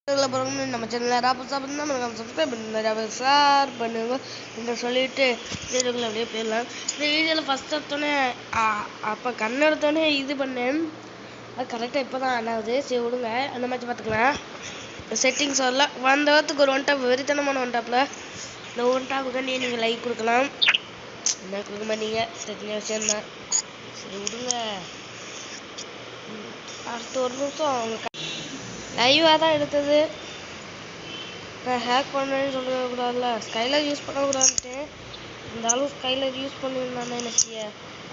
நம்ம channel subscribe பண்ணுங்க, share பண்ணுங்க என்று சொல்லிட்டு வீடியோக்குள்ள அப்படியே போயிடலாம். இந்த வீடியோவில் ஃபர்ஸ்ட் எடுத்தோடனே அப்போ கண் எடுத்தோடனே இது பண்ணேன், அது கரெக்டாக இப்போ தான் ஆனாது. சரி விடுங்க, அந்த மாதிரி பார்த்துக்கலாம். செட்டிங்ஸ் வரலாம் வந்த வாரத்துக்கு ஒரு ஒன் டாப் வெறித்தனமான ஒன் டாப்பில் இந்த ஒன் டாப்புக்காண்டி நீங்கள் லைக் கொடுக்கலாம். என்ன கொடுக்க மாட்டீங்க, தெரிஞ்ச விஷயம் தான். சரி விடுங்க. அடுத்த ஒரு நிமிஷம் அவங்க லைவாக தான் எடுத்தது. நான் ஹேக் பண்ணேன்னு சொல்லக்கூடாதுல்ல, ஸ்கைலர் யூஸ் பண்ணக்கூடாதுன்ட்டு. இருந்தாலும் ஸ்கைலர் யூஸ் பண்ணியிருந்தானே என்ன செய்ய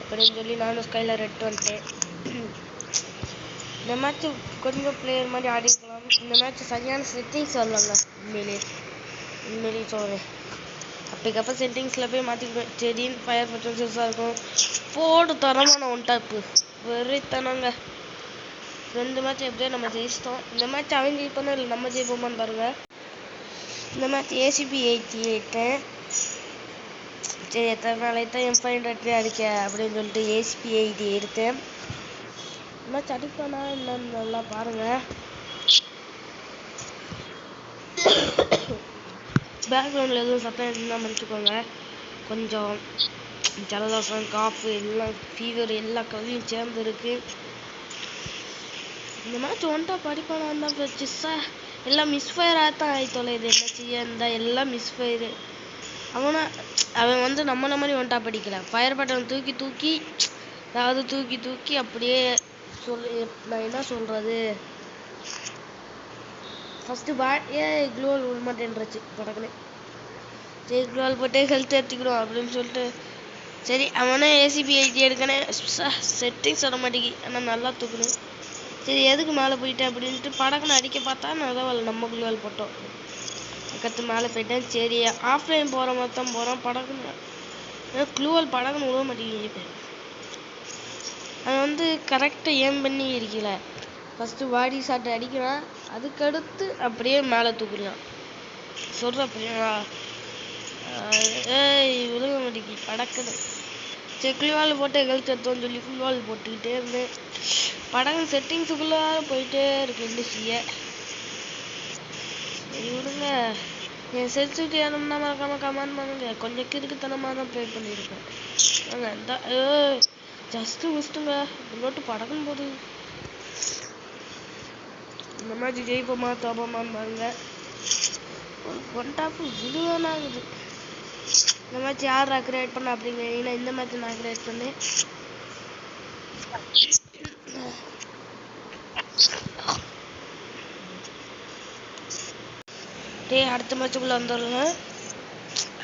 அப்படின்னு சொல்லி நானும் ஸ்கைலர் எடுத்து வந்துட்டேன். இந்த மேட்ச் கொஞ்சம் பிளேயர் மாதிரி ஆடிக்கலாம். இந்த மேட்ச் சரியான செட்டிங்ஸ் வரலாங்க. உண்மையிலேயே சொல்கிறேன், அப்பக்கப்போ செட்டிங்ஸில் போய் மாற்றிக்கிடுவேன். திடீர்னு ஃபயர் பர்சன்ஸாக இருக்கும். போடு தரமான ஒன் டாப்பு வெறித்தனங்க. 2 மேட்ச் எப்படியோ நம்ம ஜெயிச்சிட்டோம். இந்த மேட்ச் அவங்க ஜெயிப்போம் இல்லை நம்ம ஜெயிப்போமான்னு பாருங்க. இந்த மேட்ச் ஏசிபி 88. சரி எத்தனை நாளைக்கு தான் M500 அடிக்க அப்படின்னு சொல்லிட்டு ஏசிபி 80 எடுத்தேன். இந்த மேட்ச் அடிப்பானா என்னன்னு நல்லா பாருங்க. பேக்ரவுண்டில் எதுவும் சத்தம் இருந்தால் மன்னிச்சுக்கோங்க. கொஞ்சம் ஜலதோஷம், காஃபு எல்லாம், ஃபீவர் எல்லா கல்வியும் சேர்ந்து இருக்கு. இந்த மேட்ச் ஒன் டாப் அடிப்பானான்னு தான் பிரச்சிஸா எல்லாம் மிஸ்ஃபயராக தான் ஆகி தொலைது. என்ன செய்ய இருந்தால் எல்லாம் மிஸ்ஃபயரு. அவன் வந்து நம்மள மாதிரி ஒன் டாப் அடிக்கல. ஃபயர் பட்டன் தூக்கி அதாவது தூக்கி அப்படியே நான் என்ன சொல்கிறது, ஃபஸ்ட்டு க்ளோவல் விட மாட்டேன்றாச்சு படக்குன்னு. சரி க்ளோவல் போட்டு ஹெல்த் எடுத்துக்கிறோம் அப்படின்னு சொல்லிட்டு சரி அவனே ஏசிபி 80 எடுக்கனே. செட்டிங்ஸ் வர மாட்டேங்கி, ஆனால் நல்லா தூக்கணும். சரி எதுக்கு மேலே போயிட்டேன் அப்படின்ட்டு படக்குன்னு அடிக்க பார்த்தா நான் தான் நம்ம க்ளோவல் போட்டோம். பக்கத்து மேலே போயிட்டேன். சரி ஆஃப்லைன் போகிற மாதிரி தான் போகிறோம். படக்குன்னு க்ளூவல் படக்குன்னு விட மாட்டேங்குது. அவன் வந்து கரெக்டாக ஏம் பண்ணி இருக்கல. ஃபஸ்ட்டு பாடி ஷாட் அடிக்கிறான், அதுக்கடுத்து அப்படியே மேலே தூக்குறான். சொல்கிற அப்படியா விழுக மாட்டேங்கி படக்குன்னு. சரி க்ளூவால் போட்டு ஹெல்த் எடுத்தோன்னு சொல்லி க்ளூவால் போட்டுக்கிட்டே இருந்தேன். படகு செட்டிங்ஸுக்குள்ளே போயிட்டே இருக்கு. என்ன செய்ய, சரி விடுங்க. என் சென்சிட்டிவ் ஏறணும்னா மறக்காம கமெண்ட் பண்ணுங்க. கொஞ்சம் கிறுக்குத்தனமாக தான் ப்ளே பண்ணியிருக்கேன். ஜஸ்ட்டு மிஸ்ட்டுங்க. நோட்டு படகுன்னு போது. இந்த மாதிரி ஜெயிப்போமா தோப்போமான்னு பாருங்க. ஒன் டாப்பு விழுவானாகுது. இந்த மேட்ச் யார் கிரியேட் பண்ண அப்படிங்கிறீங்கன்னா இந்த மேட்ச் நான் கிரியேட் பண்ணேன். அடுத்த மேட்சுக்குள்ளே வந்துடுங்க.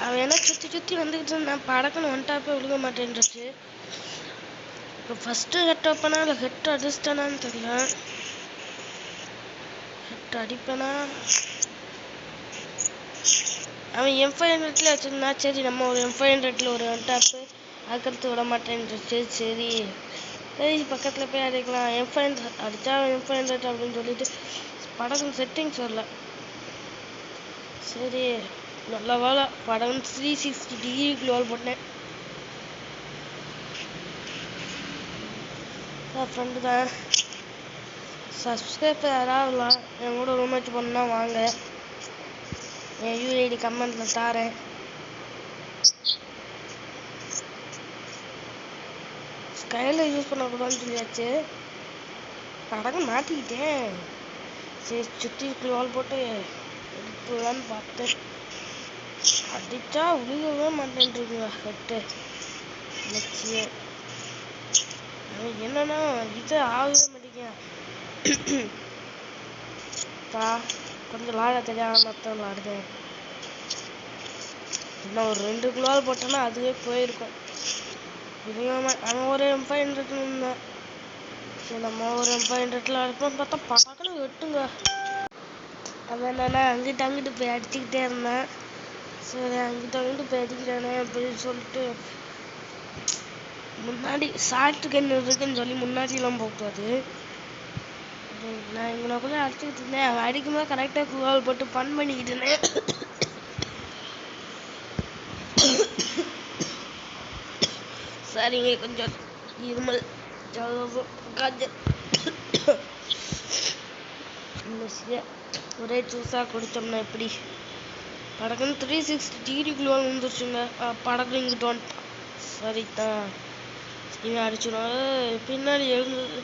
அவன் என்ன சுற்றி வந்துக்கிட்டு இருந்தான். படக்குன்னு ஒன் டாப்பே விழுக மாட்டேன்ருச்சு. இப்போ ஃபஸ்ட்டு ஹெட் ஓப்பனா இல்லை ஹெட் அடிச்சிட்டானான்னு தெரியல. ஹெட் அடிப்பேனா, அவன் M500 வச்சுருந்தா. சரி நம்ம ஒரு M500 ஒரு ஒன் டாப்பு அதுக்கடுத்து விட மாட்டேன்ருச்சு. சரி பக்கத்தில் போய் அடிக்கலாம். M500 அடித்தா M500 அப்படின்னு சொல்லிட்டு படகு செட்டிங்ஸ் வரல. சரி நல்ல வேலை படம் 360 டிகிரி க்ளோவல் போட்டேன். ஃப்ரெண்டு தான். சப்ஸ்கிரைப் யாராவது என் கூட ரூம் மேட்ச் பண்ணா வாங்க. என் யூஐடி கமெண்ட்டில் தாரேன். ஸ்கைலர் யூஸ் பண்ணக்கூடாதுன்னு சொல்லியாச்சு. படகு மாட்டிக்கிட்டேன். சரி சுற்றி க்ளோவல் போட்டு எடுத்துலான்னு பார்த்தேன். அடித்தா விழுகவே மாட்டேன்ருக்குங்க ஹெட்டு. என்னன்னா இது ஆகவே மாட்டேங்க. கொஞ்சம் லாக தெரியாம மற்ற விளாடுதேன். இன்னும் ஒரு 2 க்ளோவல் போட்டோன்னா அதுவே போயிருக்கும். அவன் ஒரு M500 இருந்தேன். சரி நம்ம ஒரு M500 அடிப்போம் பார்த்தா படக்குன்னு வெட்டுங்க. அவன் என்னன்னா அங்கிட்டு போய் அடிச்சுக்கிட்டே இருந்தேன். சரி அங்கிட்டு போய் அடிக்கிறானே அப்படின்னு சொல்லிட்டு முன்னாடி ஷார்ட் கன் இருக்குன்னு சொல்லி முன்னாடிலாம் போகக்கூடாது. நான் இங்கனக்குள்ளே அடிச்சுக்கிட்டு இருந்தேன். அவன் அடிக்கும்போது கரெக்டாக க்ளோவல் போட்டு ஃபன் பண்ணிக்கிட்டு இருந்தேன். சரிங்க, கொஞ்சம் இருமல் காய்ச்சல். ஒரே ஜூஸாக குடித்தோம்னா எப்படி படக்குன்னு 360 டிகிரிக்குள்ளே வந்துருச்சுங்க. படக்கு இங்கிட்டு வந்துட்டான். சரிதான் இவன் அடிச்சிடும். பின்னாடி எழுந்தது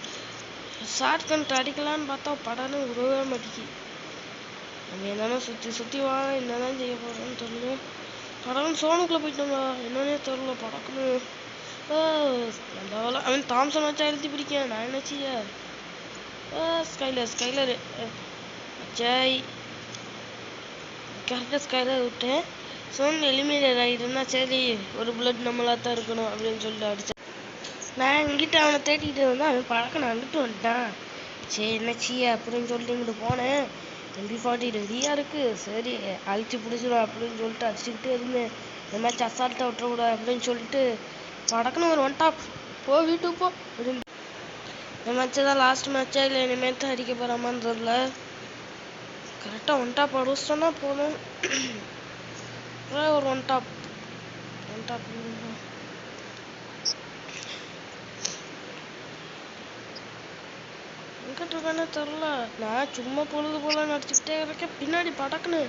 ஷார்ட் கண்ட் அடிக்கலான்னு பார்த்தா படம்னு உருவவே மாட்டேங்குது. நம்ம என்னன்னா சுற்றி சுற்றி வா என்னதான் செய்ய போகிறோன்னு தெரியல. படக்குன்னு சோனுக்குள்ளே போயிட்டோங்க. என்னன்னே தெரியல படக்குன்னு. நல்ல அவன் தாம்சன் வச்சா எழுதி பிடிக்க நான் என்ன செய்ய. ஸ்கைலர் ஜெய் கரெக்டாக ஸ்கைலர் விட்டேன். சோன் எலிமினேட் ஆகிட்டுன்னா சரி ஒரு புல்லட் நம்மளாக தான் இருக்கணும் அப்படின்னு சொல்லிட்டு அடித்தேன். நான் எங்கிட்ட அவனை தேடிக்கிட்டு வந்தேன். அவன் பழக்கம் அங்கிட்டு வந்துட்டான். சரி என்ன செய்ய அப்படின்னு சொல்லிட்டு இங்கிட்டு போனேன். MP40 ரெடியாக இருக்குது. சரி அழிச்சு பிடிச்சிடும் அப்படின்னு சொல்லிட்டு அடிச்சுக்கிட்டே இருந்தேன். இந்த மேட்ச் அசால்ட்டாக விட்டுறக்கூடாது அப்படின்னு சொல்லிட்டு படக்குன்னு ஒரு 1 டாப் போ வீட்டுக்கு போ அப்படின்னு. இந்த மேட்ச்சு தான் லாஸ்ட் மேட்ச்சா இல்லை இனிமேல் தான் அடிக்க போகிறாமான்னு தெரியல. கரெக்டாக 1 டாப் அடிச்சிட்டோன்னா போதும். ஒரு 1 டாப் எங்கிட்ட இருக்கானே தெரில. நான் சும்மா பொழுது போல நடிச்சுக்கிட்டே இருக்கேன். பின்னாடி படக்குன்னு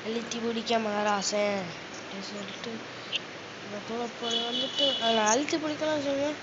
அழுத்தி பிடிக்க மகராசன் அப்படின்னு சொல்லிட்டு வந்துட்டு அதில் அழுத்தி பிடிக்கலாம் செய்வேன்.